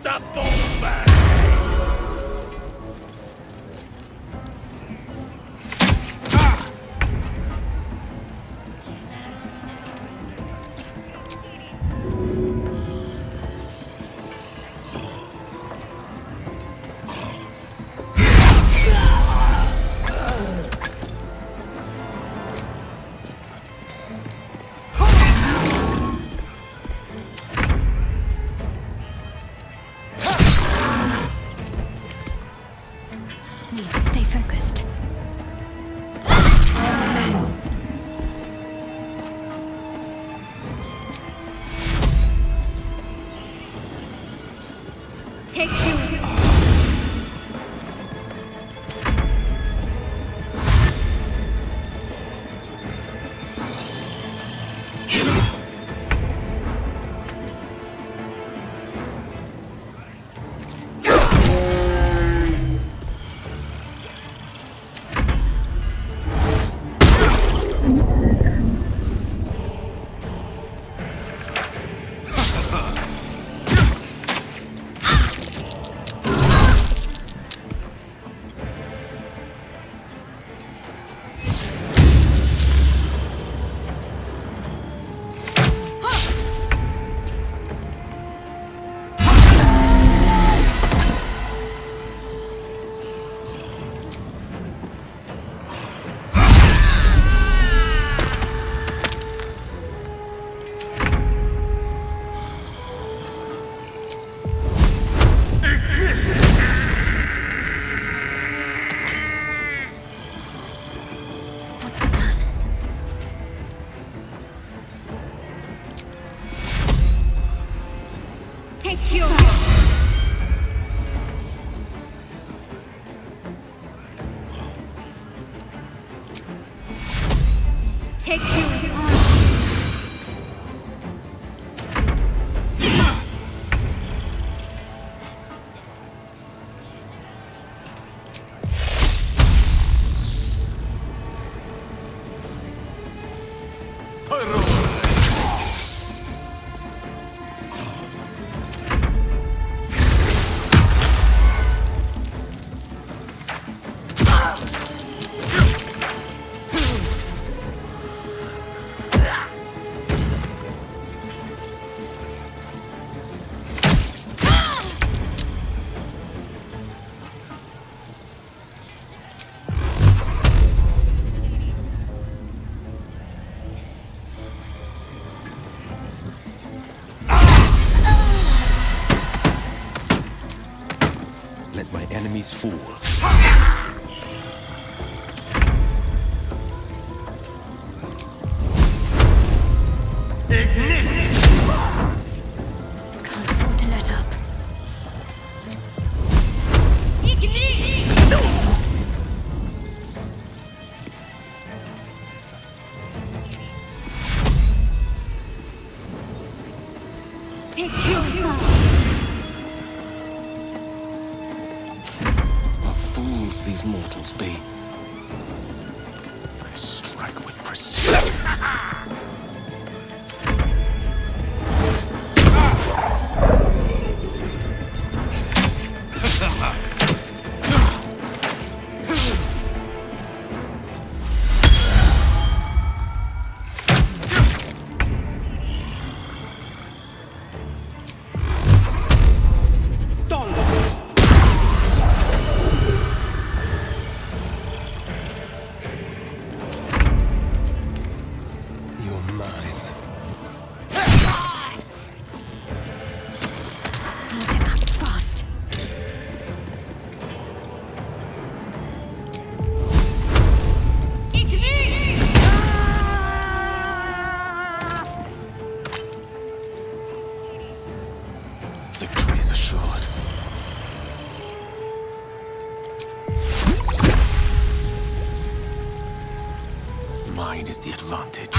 the bullbag! Stay focused. Take you. Take you. Take you. Let my enemies fall. Can't afford to let up. Take you. What fools these mortals be. I strike with precision. You're mine. Need to act fast. Victory is assured. Mine is the advantage.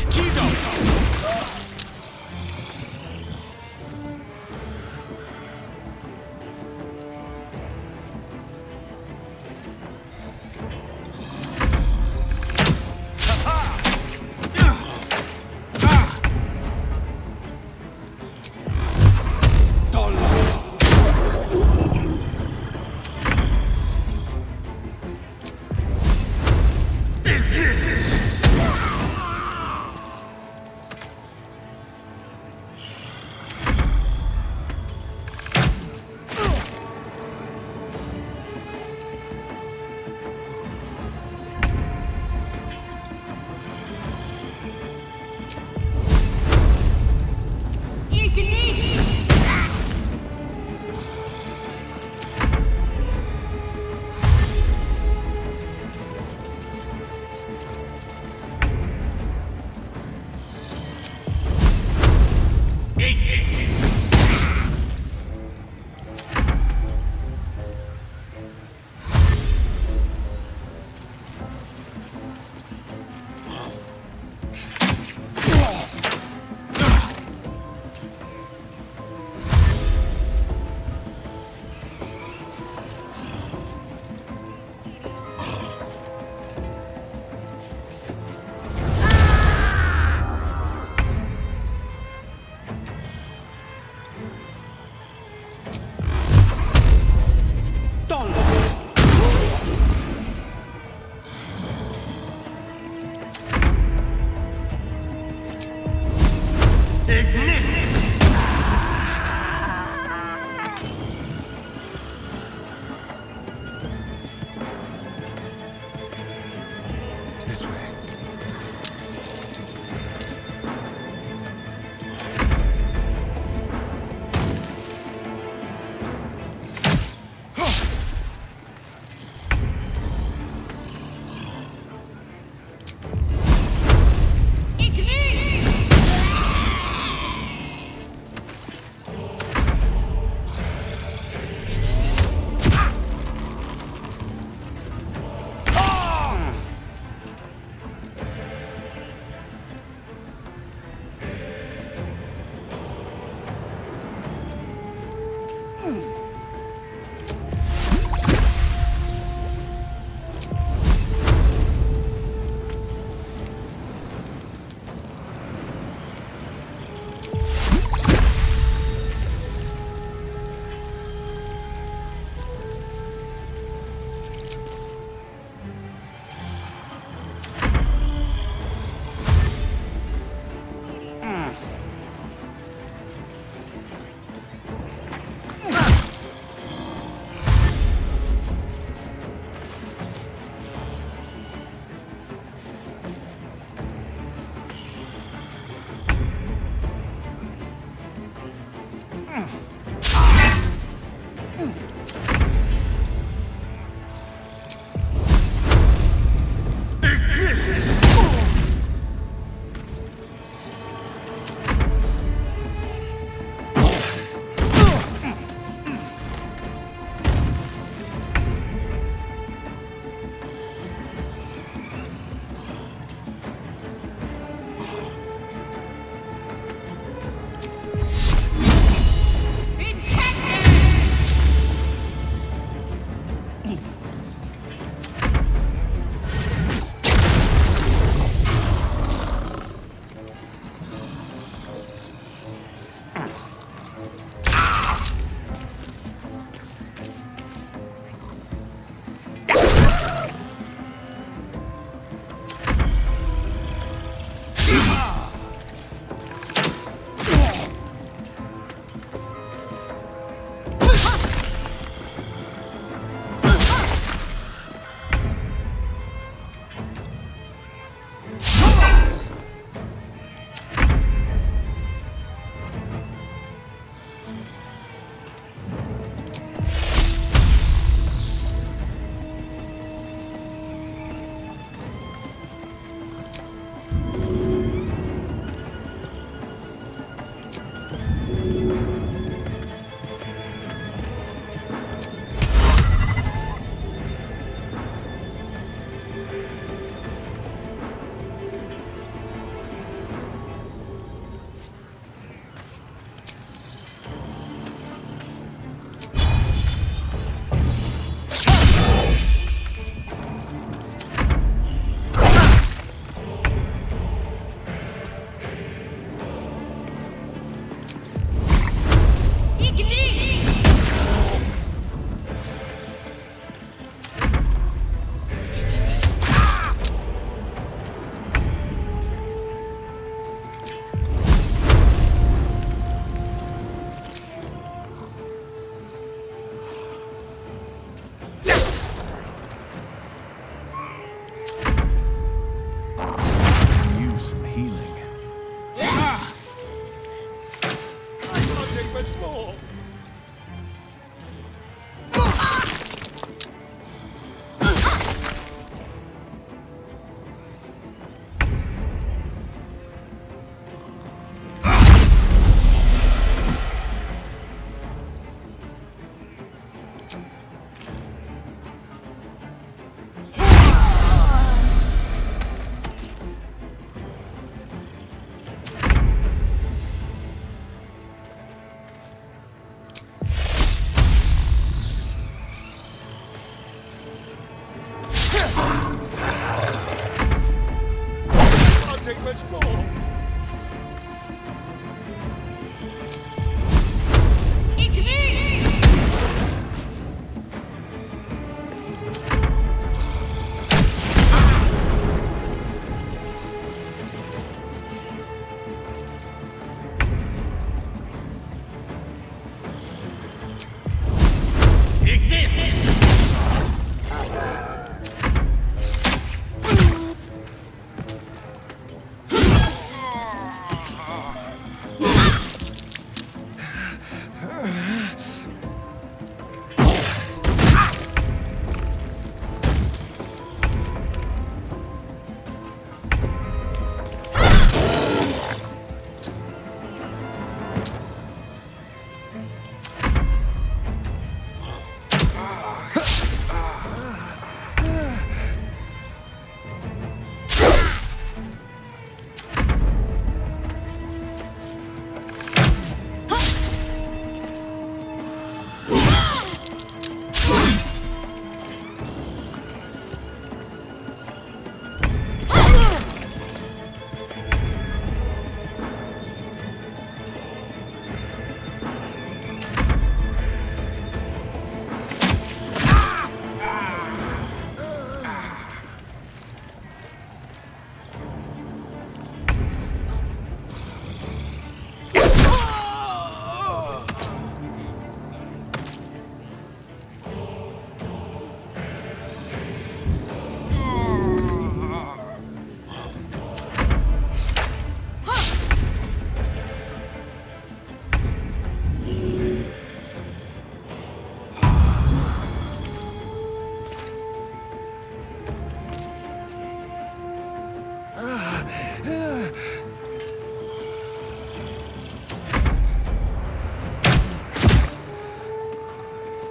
This way.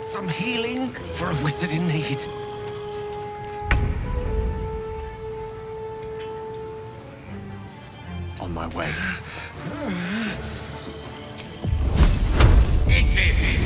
Some healing for a wizard in need. On my way. Eat this!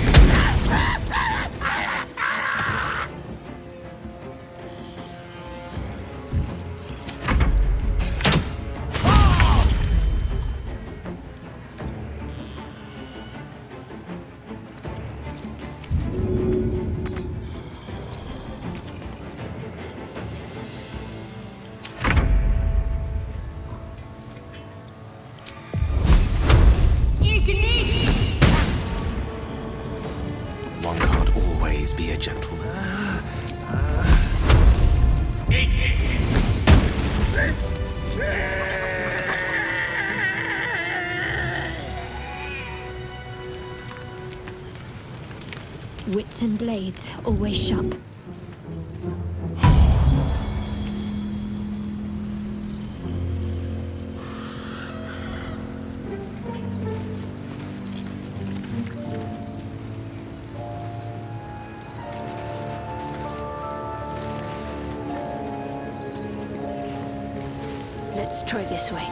One can't always be a gentleman. Wits and blades, always sharp. Let's try this way.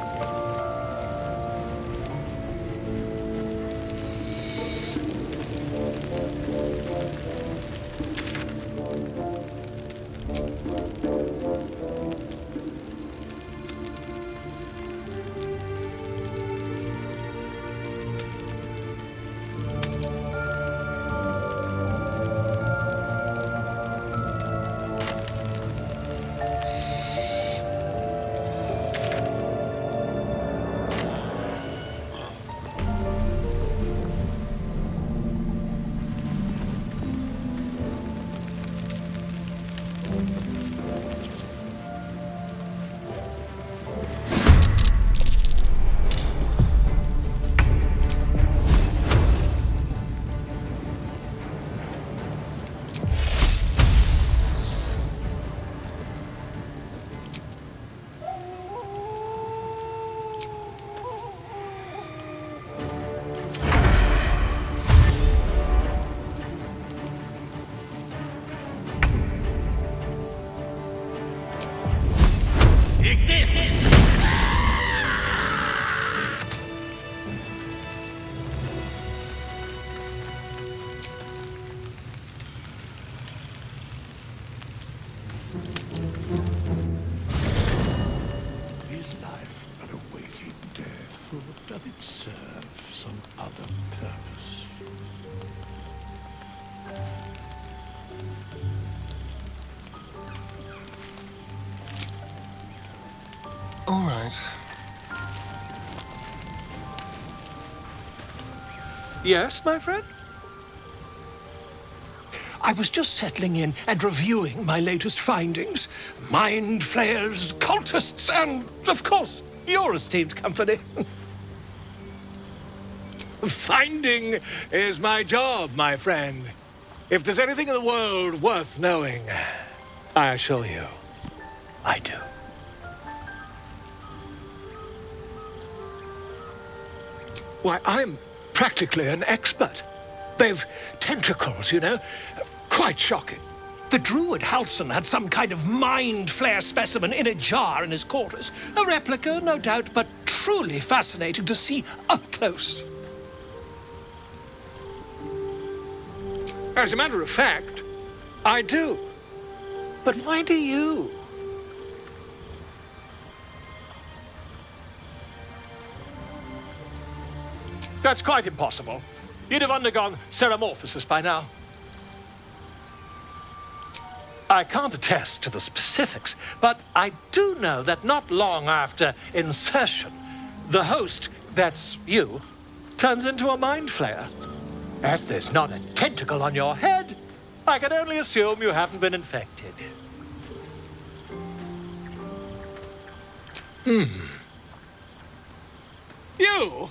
Is life but a waking death, or doth it serve some other purpose? All right. Yes, my friend? I was just settling in and reviewing my latest findings. Mind flayers, cultists, and, of course, your esteemed company. Finding is my job, my friend. If there's anything in the world worth knowing, I assure you, I do. Why, I'm practically an expert. They've tentacles, you know. Quite shocking. The druid Halson had some kind of mind flare specimen in a jar in his quarters. A replica, no doubt, but truly fascinating to see up close. As a matter of fact, I do. But why do you? That's quite impossible. You'd have undergone ceramorphosis by now. I can't attest to the specifics, but I do know that not long after insertion, the host, that's you, turns into a mind flayer. As there's not a tentacle on your head, I can only assume you haven't been infected. You?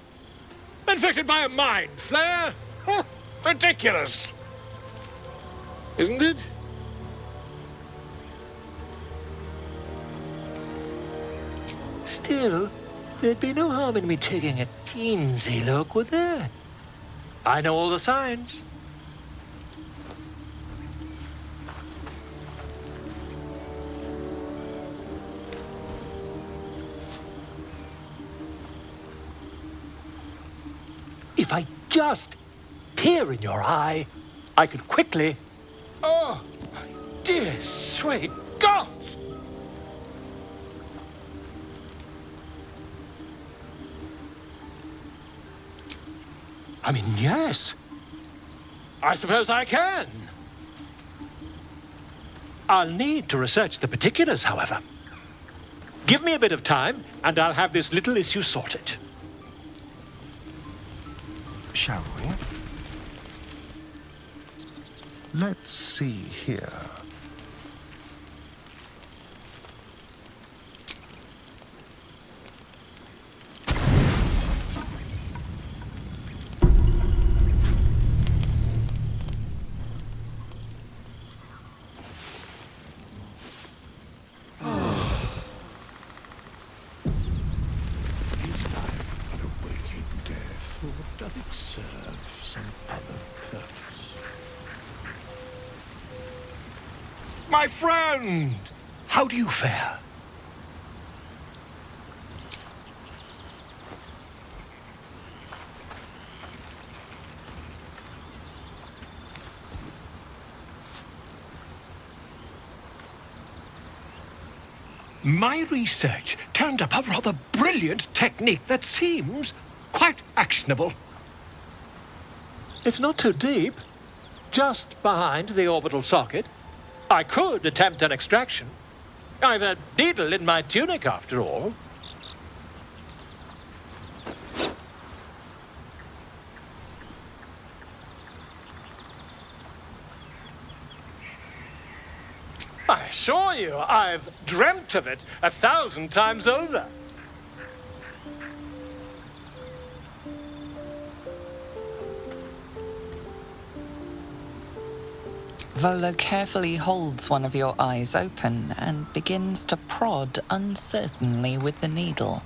Infected by a mind flare? Huh, ridiculous. Isn't it? Still, there'd be no harm in me taking a teensy look, would there? I know all the signs. just here in your eye, I could quickly... Oh, my dear sweet gods! I mean, yes. I suppose I can. I'll need to research the particulars, however. Give me a bit of time, and I'll have this little issue sorted. Shall we? Let's see here. Does it serve some other purpose? My friend! How do you fare? My research turned up a rather brilliant technique that seems quite actionable. It's not too deep, just behind the orbital socket. I could attempt an extraction. I've a needle in my tunic, after all. I assure you, I've dreamt of it 1,000 times over. Volo carefully holds one of your eyes open and begins to prod uncertainly with the needle.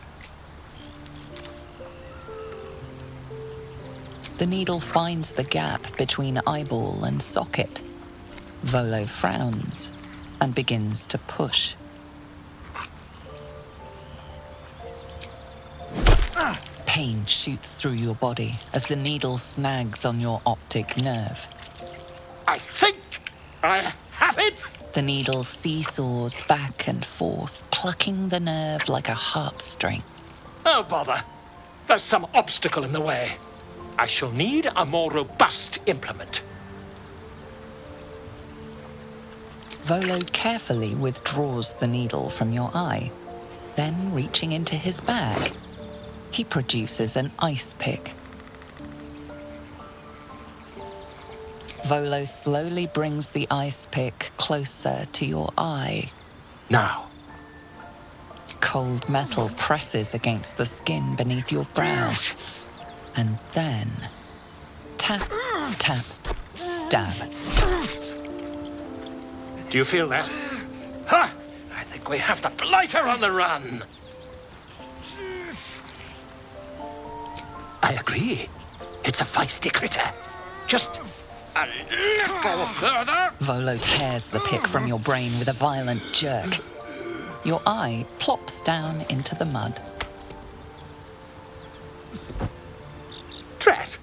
The needle finds the gap between eyeball and socket. Volo frowns and begins to push. Pain shoots through your body as the needle snags on your optic nerve. I think I have it! The needle seesaws back and forth, plucking the nerve like a heartstring. Oh, bother. There's some obstacle in the way. I shall need a more robust implement. Volo carefully withdraws the needle from your eye. Then, reaching into his bag, he produces an ice pick. Volo slowly brings the ice pick closer to your eye. Now. Cold metal presses against the skin beneath your brow. And then, tap, tap, stab. Do you feel that? Ha! I think we have the blighter on the run. I agree. It's a feisty critter. Just a little further. Volo tears the pick from your brain with a violent jerk. Your eye plops down into the mud. Drat.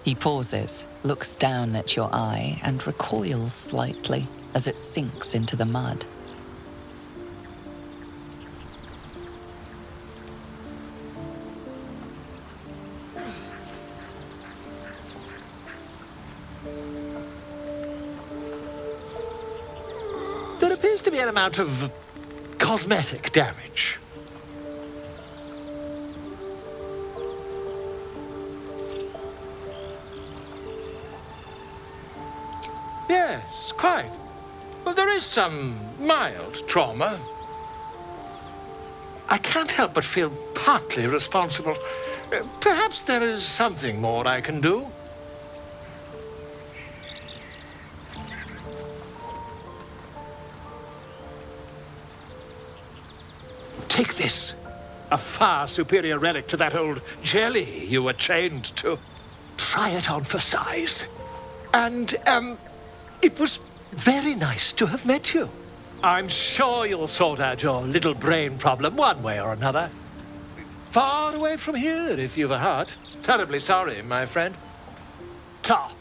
He pauses, looks down at your eye, and recoils slightly as it sinks into the mud. There appears to be an amount of cosmetic damage. Yes, quite. Well, there is some mild trauma. I can't help but feel partly responsible. Perhaps there is something more I can do. Take this. A far superior relic to that old jelly you were chained to. Try it on for size. And, it was very nice to have met you. I'm sure you'll sort out your little brain problem one way or another. Far away from here, if you've a heart. Terribly sorry, my friend. Ta!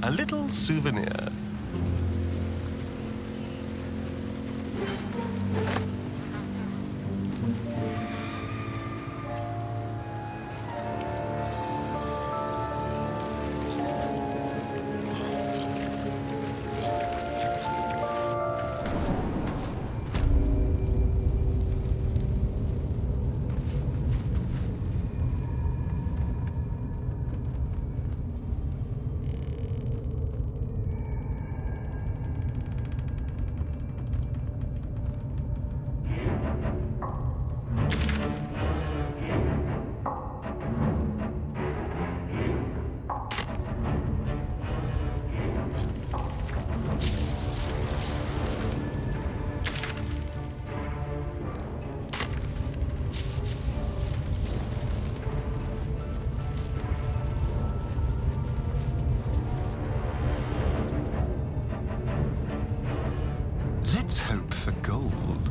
A little souvenir. Let's hope for gold.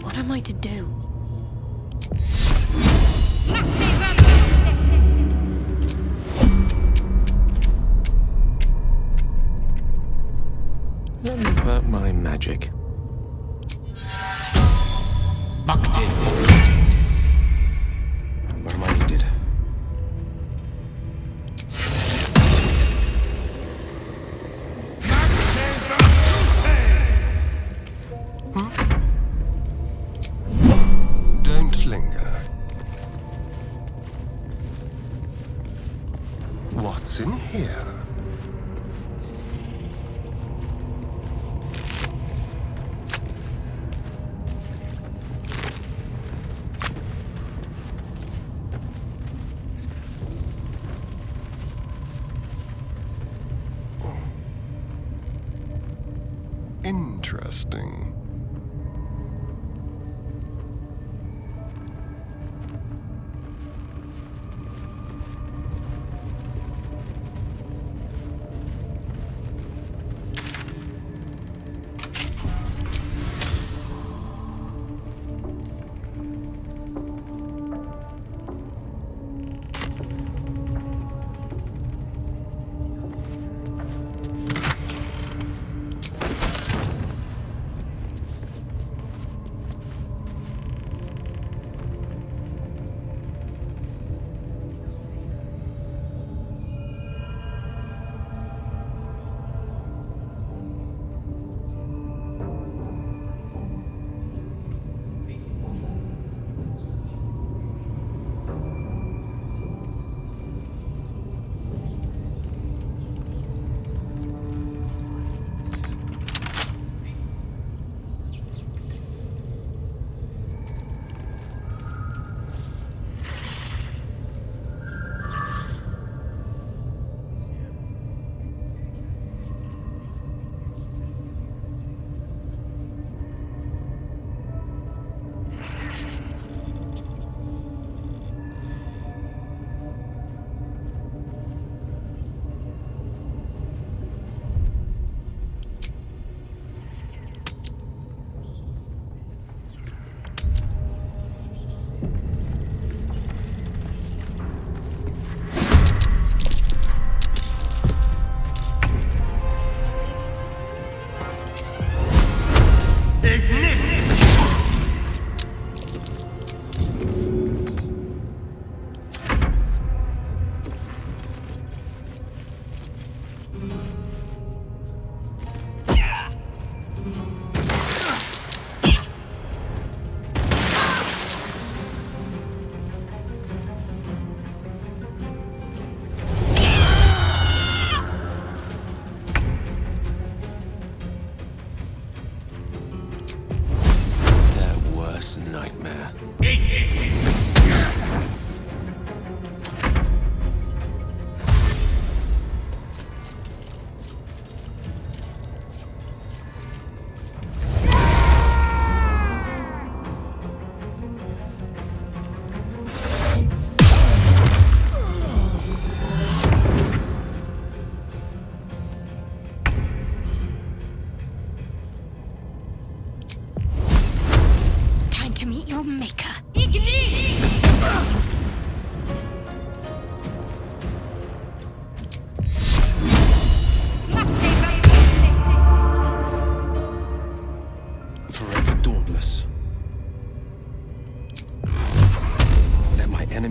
What am I to do? Let me work my magic. Where am I needed? Don't linger. What's in here? Interesting.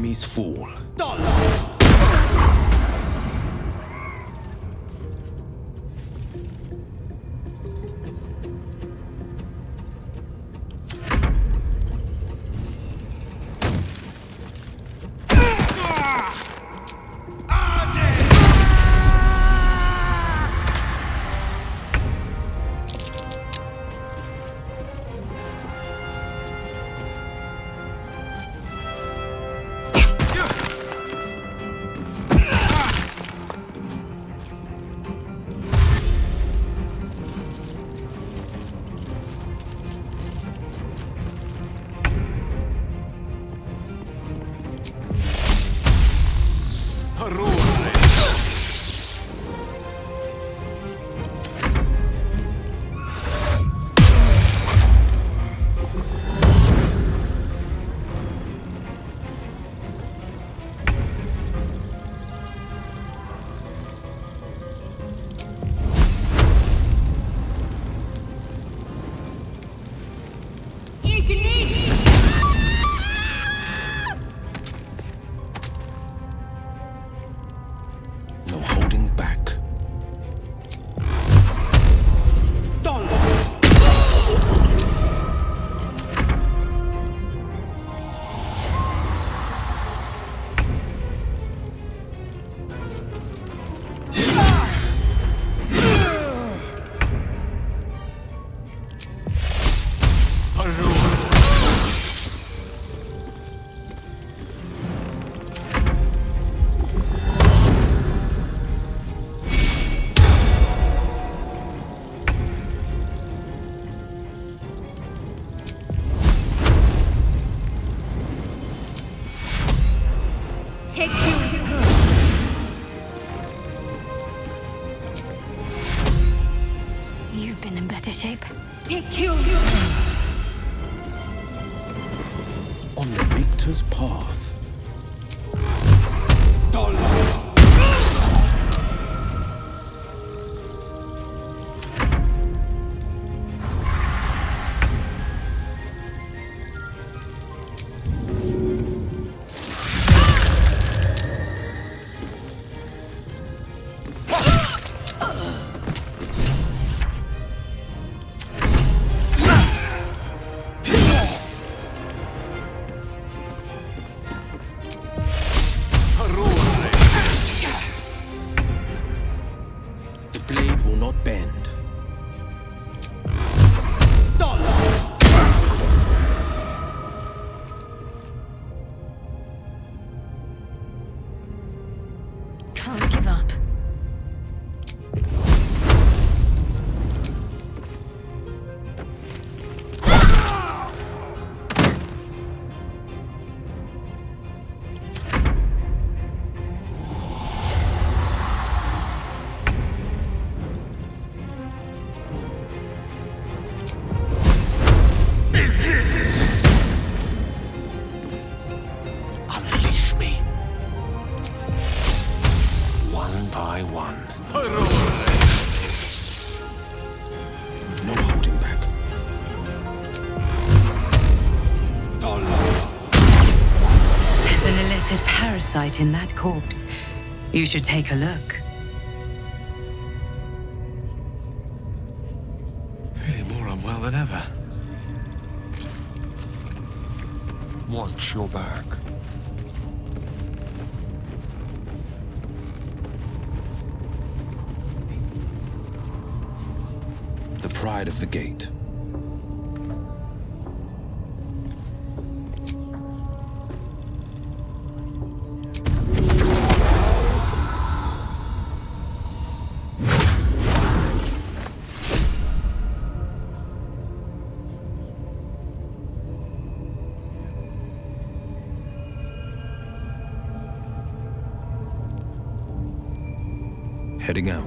enemies fall. No holding back. Take you. You've been in better shape. Take you. On the victor's path. The blade will not bend. Can't give up. Unleash me. One by one. No holding back. There's an illithid parasite in that corpse. You should take a look. Feeling more unwell than ever. Watch your back. The pride of the gate. Heading out.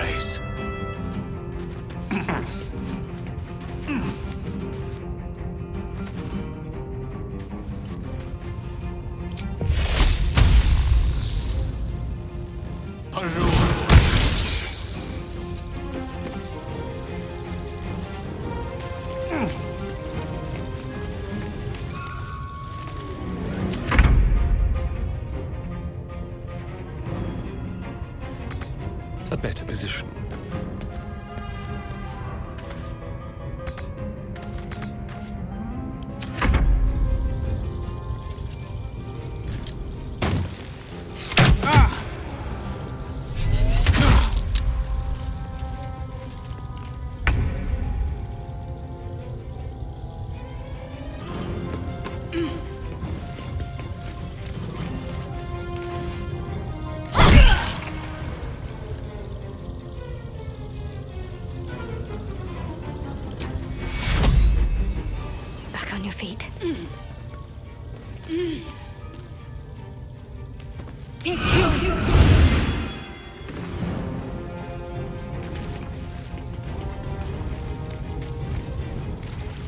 praise. A better position. Back on your feet. Take you.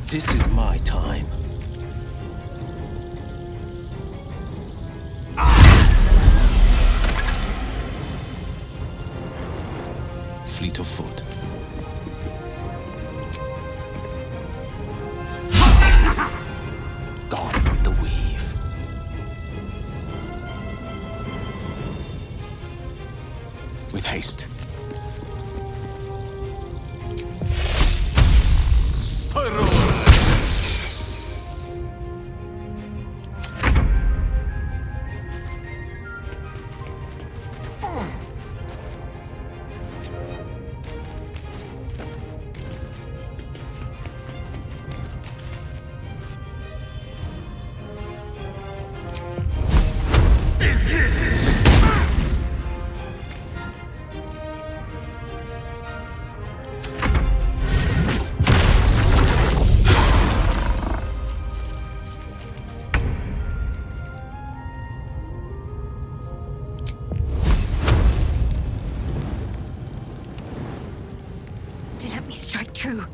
This is my time. Fleet of foot. Gone with the weave. With haste. Let me strike true.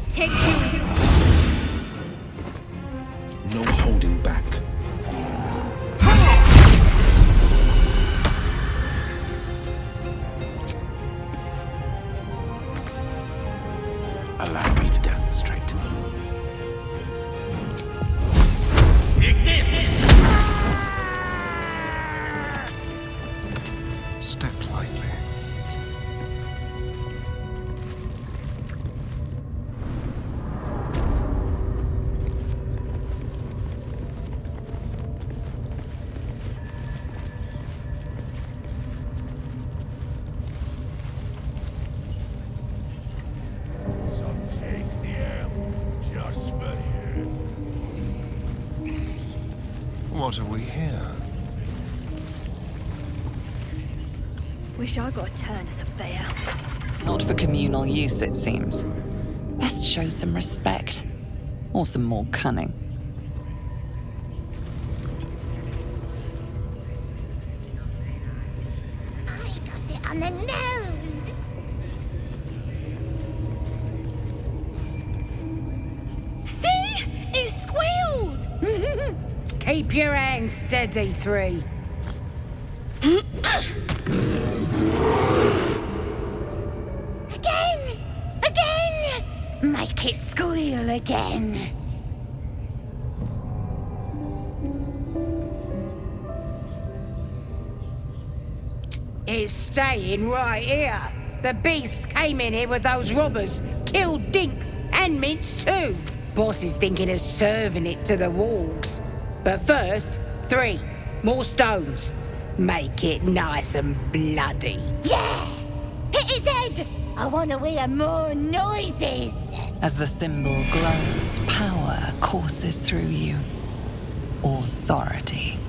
Take you. No holding back. Allow me to demonstrate. Step lightly. Some tasty ham, just for you. What have we here? Wish I got a turn at the fair. Not for communal use, it seems. Best show some respect. Or some more cunning. I got it on the nose. See? It squealed. Keep your hands steady, 3. Again. Make it squeal again. It's staying right here. The beasts came in here with those robbers, killed Dink and Mince too. Boss is thinking of serving it to the wargs. But first, 3 more stones. Make it nice and bloody. Yeah. Hit his head. I want to hear more noises. As the symbol glows, power courses through you. Authority.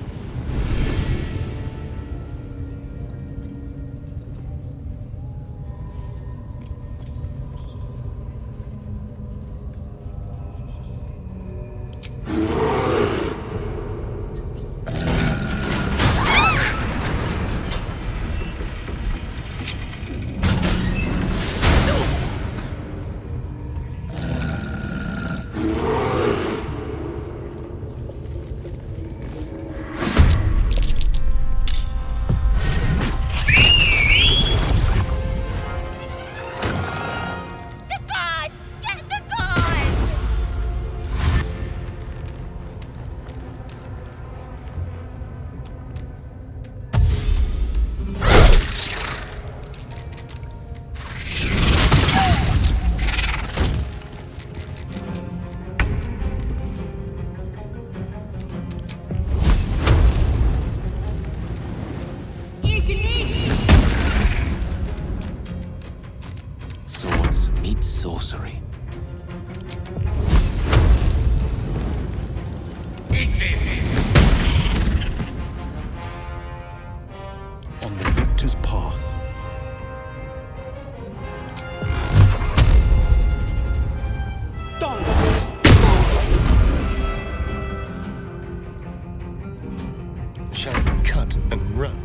meets sorcery. On the victor's path. Shall we cut and run?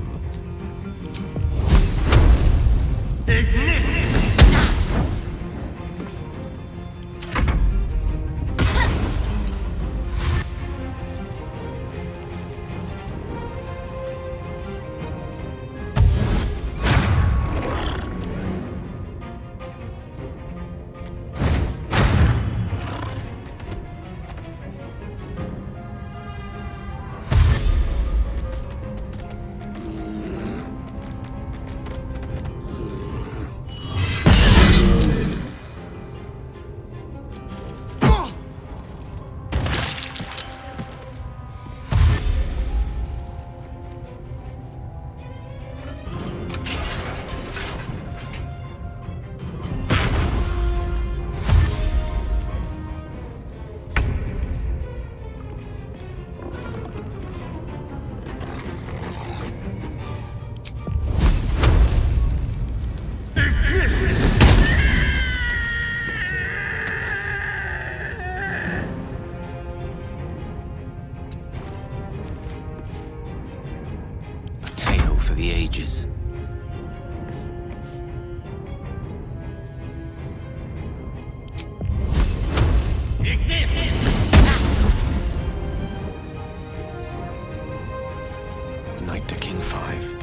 For the ages. Knight to King 5.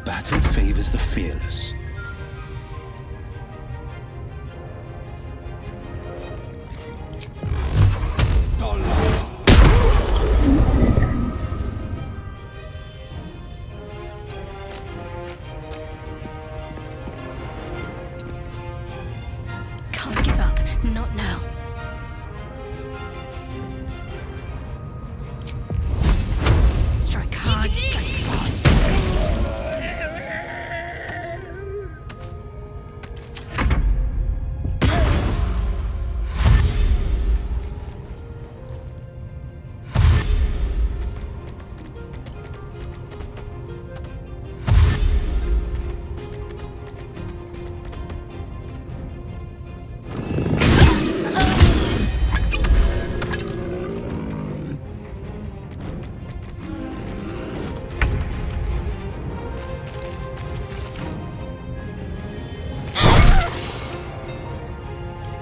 Battle favors the fearless. Can't give up. Not now. Strike hard, strike fast.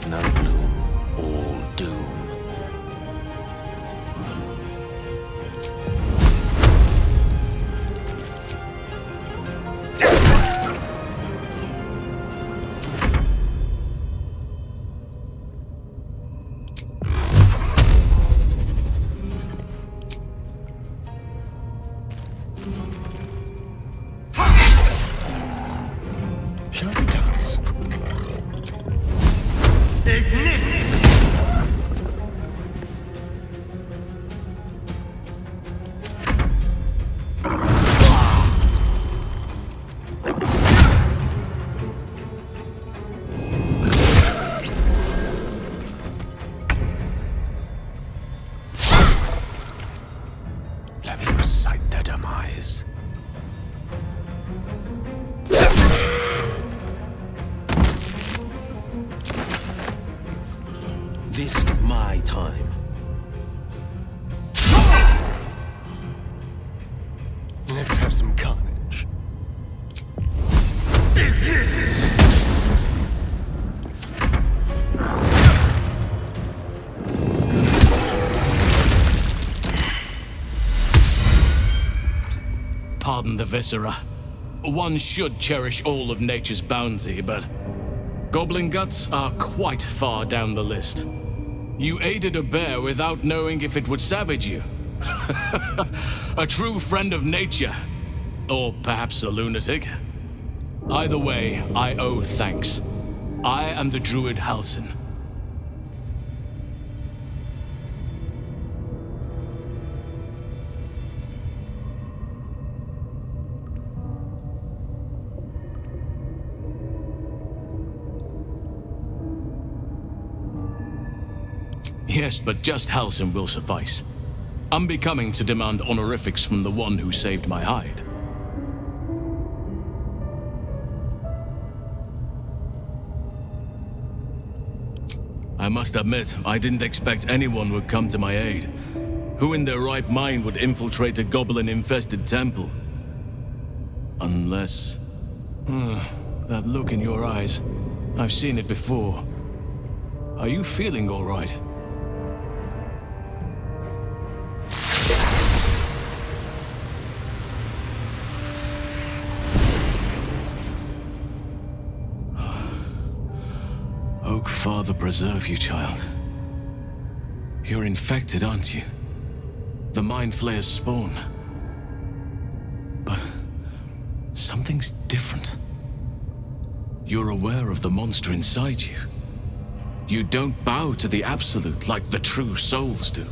No bloom, all doom. Shall we dance? Let me recite their demise. This is my time. Let's have some carnage. Pardon the viscera. One should cherish all of nature's bounty, but goblin guts are quite far down the list. You aided a bear without knowing if it would savage you. A true friend of nature. Or perhaps a lunatic. Either way, I owe thanks. I am the druid Halsin. Yes, but just Halsin will suffice. Unbecoming to demand honorifics from the one who saved my hide. I must admit, I didn't expect anyone would come to my aid. Who in their right mind would infiltrate a goblin-infested temple? Unless... that look in your eyes. I've seen it before. Are you feeling all right? Oak Father preserve you, child. You're infected, aren't you? The Mind Flayer's spawn. But something's different. You're aware of the monster inside you. You don't bow to the Absolute like the true souls do.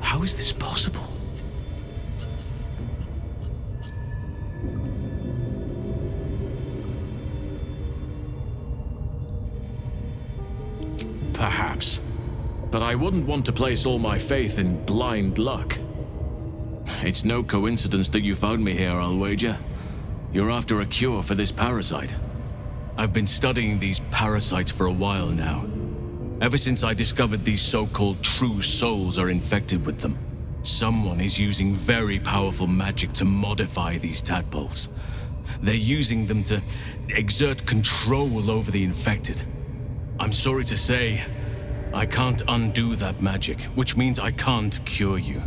How is this possible? Perhaps. But I wouldn't want to place all my faith in blind luck. It's no coincidence that you found me here, I'll wager. You're after a cure for this parasite. I've been studying these parasites for a while now. Ever since I discovered these so-called true souls are infected with them. Someone is using very powerful magic to modify these tadpoles. They're using them to exert control over the infected. I'm sorry to say, I can't undo that magic, which means I can't cure you.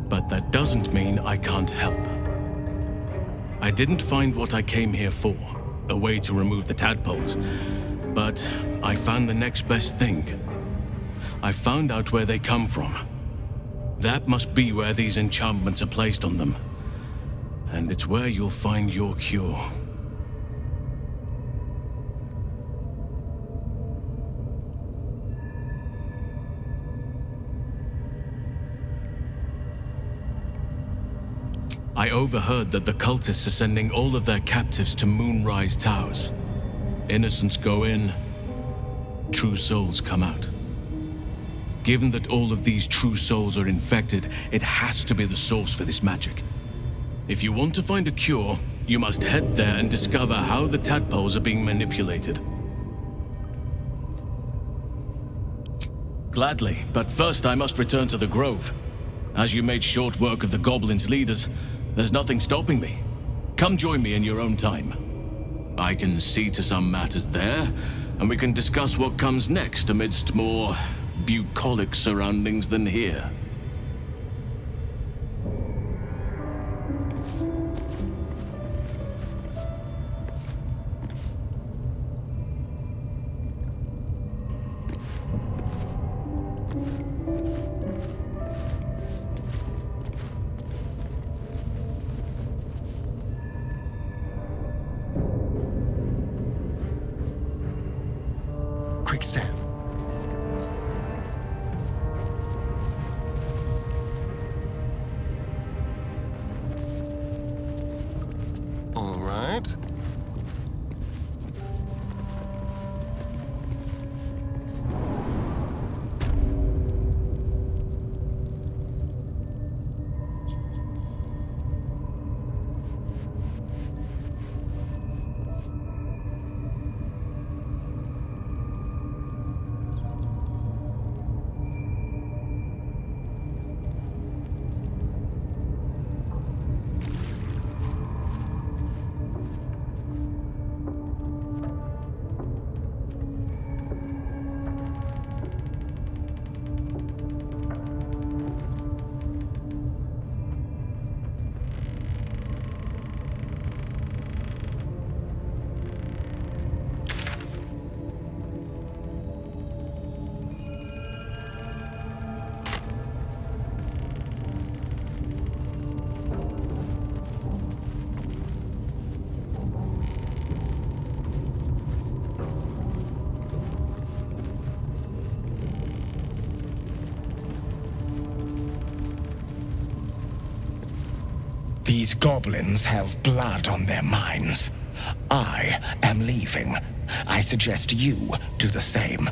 But that doesn't mean I can't help. I didn't find what I came here for, a way to remove the tadpoles, but I found the next best thing. I found out where they come from. That must be where these enchantments are placed on them. And it's where you'll find your cure. I overheard that the cultists are sending all of their captives to Moonrise Towers. Innocents go in, true souls come out. Given that all of these true souls are infected, it has to be the source for this magic. If you want to find a cure, you must head there and discover how the tadpoles are being manipulated. Gladly, but first I must return to the Grove. As you made short work of the goblins' leaders, there's nothing stopping me. Come join me in your own time. I can see to some matters there, and we can discuss what comes next amidst more bucolic surroundings than here. Quick step. These goblins have blood on their minds. I am leaving. I suggest you do the same.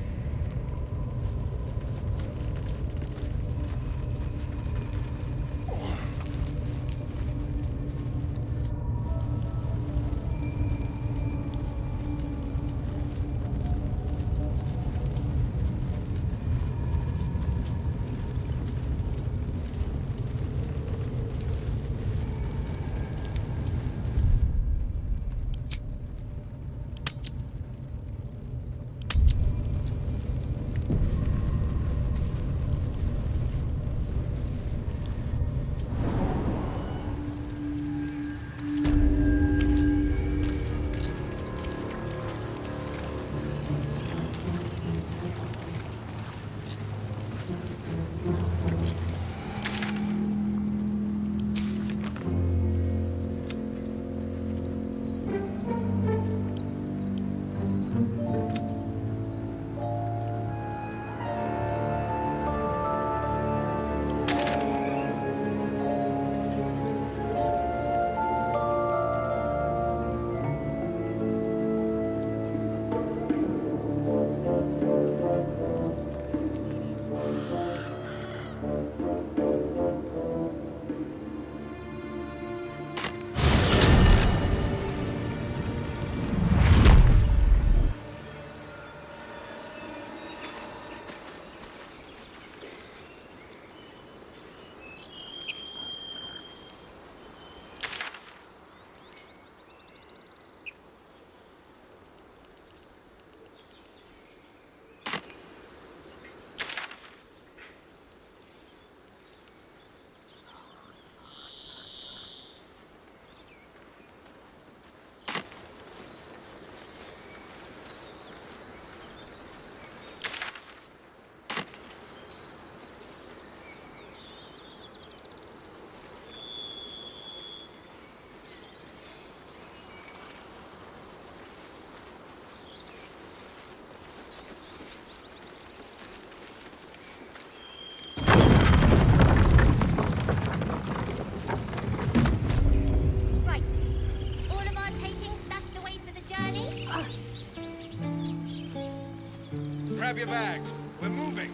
Grab your bags. We're moving.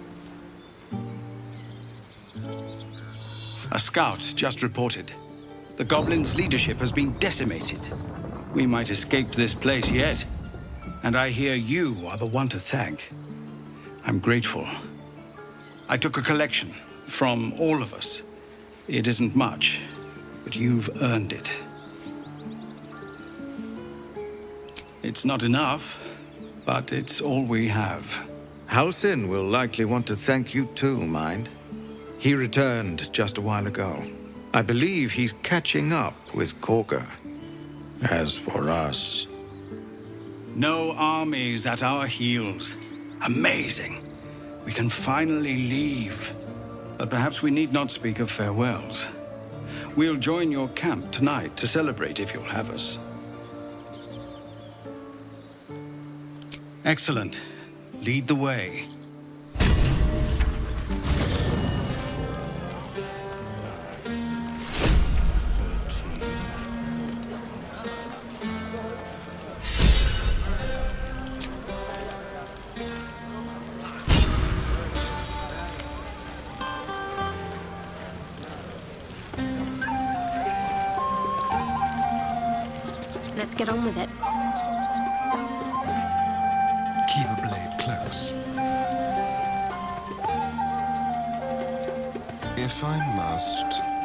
A scout just reported. The goblins' leadership has been decimated. We might escape this place yet. And I hear you are the one to thank. I'm grateful. I took a collection from all of us. It isn't much, but you've earned it. It's not enough, but it's all we have. Halsin will likely want to thank you too, mind. He returned just a while ago. I believe he's catching up with Korga. As for us... No armies at our heels. Amazing. We can finally leave. But perhaps we need not speak of farewells. We'll join your camp tonight to celebrate if you'll have us. Excellent. Lead the way. Let's get on with it. Keep a blade close. If I must...